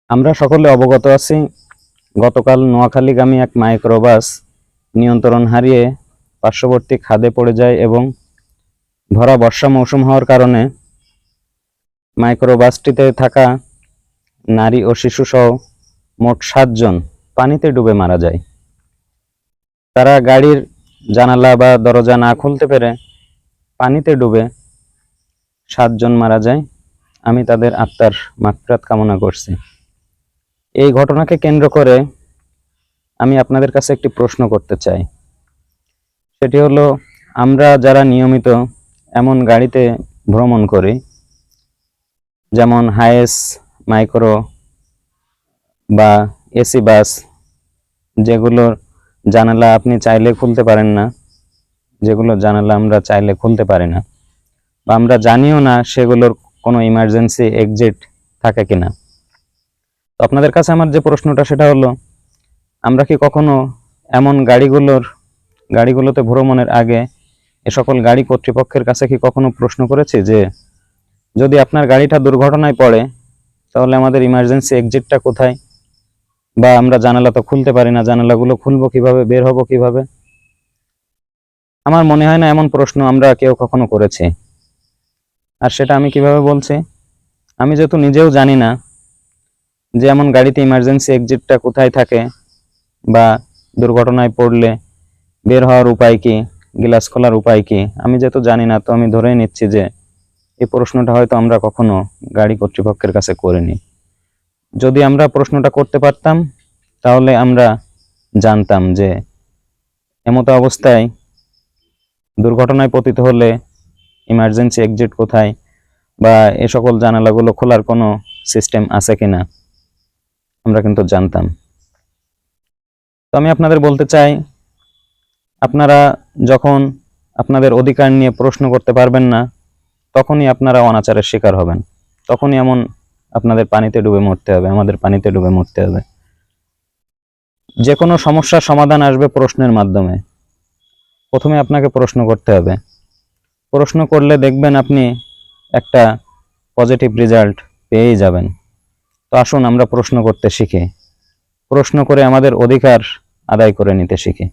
আমরা সকলে অবগত আছি, গতকাল নোয়াখালীগামী এক মাইক্রোবাস নিয়ন্ত্রণ হারিয়ে পার্শ্ববর্তী খাদে পড়ে যায় এবং ভরা বর্ষা মৌসুম হওয়ার কারণে মাইক্রোবাসটিতে থাকা নারী ও শিশুসহ মোট 7 জন পানিতে ডুবে মারা যায়। তারা গাড়ির জানালা বা দরজা না খুলতে পেরে পানিতে ডুবে 7 জন মারা যায়। আমি তাদের আত্মার মাগফিরাত কামনা করছি। এই ঘটনাকে কেন্দ্র করে আমি আপনাদের কাছে একটি প্রশ্ন করতে চাই। সেটি হলো, আমরা যারা নিয়মিত এমন গাড়িতে ভ্রমণ করি, যেমন হায়েস, মাইক্রো বা এসি বাস, যেগুলোর জানালা আপনি চাইলে খুলতে পারেন না, যেগুলো জানালা আমরা চাইলে খুলতে পারি না, বা আমরা জানিও না সেগুলোর কোনো ইমার্জেন্সি এক্সিট থাকে কিনা। তো আপনাদের কাছে আমার যে প্রশ্নটা সেটা হলো, আমরা কি কখনো এমন গাড়িগুলোতে ভ্রমণের আগে এ সকল গাড়ি কর্তৃপক্ষের কাছে কি কখনো প্রশ্ন করেছি যে যদি আপনার গাড়িটা দুর্ঘটনায় পড়ে তাহলে আমাদের ইমার্জেন্সি এক্সিটটা কোথায়, বা আমরা জানালা তো খুলতে পারি না, জানালাগুলো খুলবো কিভাবে, বের হবো কিভাবে? আমার মনে হয় না এমন প্রশ্ন আমরা কেউ কখনো করেছি। আর সেটা আমি কিভাবে বলছি, আমি যেহেতু নিজেও জানি না যে এমন গাড়িতে ইমার্জেন্সি এক্সিটটা কোথায় থাকে, বা দুর্ঘটনায় পড়লে বের হওয়ার উপায় কি, গ্লাস খোলার উপায় কি, আমি যেহেতু জানি না, তো আমি ধরেই নিচ্ছি যে এই প্রশ্নটা হয়তো আমরা কখনো গাড়ি কর্তৃপক্ষের কাছে করিনি। যদি আমরা প্রশ্নটা করতে পারতাম তাহলে আমরা জানতাম যে এমতো অবস্থায় দুর্ঘটনায় পতিত হলে ইমার্জেন্সি এক্সিট কোথায়, বা এ সকল জানালাগুলো খোলার কোনো সিস্টেম আছে কিনা, আমরা কিন্তু জানতাম। তো আমি আপনাদের বলতে চাই, আপনারা যখন আপনাদের অধিকার নিয়ে প্রশ্ন করতে পারবেন না, তখনই আপনারা অনাচারের শিকার হবেন, তখনই এমন আপনাদের পানিতে ডুবে মরতে হবে, আমাদের পানিতে ডুবে মরতে হবে। যে কোনো সমস্যার সমাধান আসবে প্রশ্নের মাধ্যমে। প্রথমে আপনাকে প্রশ্ন করতে হবে, প্রশ্ন করলে দেখবেন আপনি একটা পজিটিভ রেজাল্ট পেয়েই যাবেন। তো আসুন আমরা প্রশ্ন করতে শিখি, প্রশ্ন করে আমাদের অধিকার আদায় করে নিতে শিখি।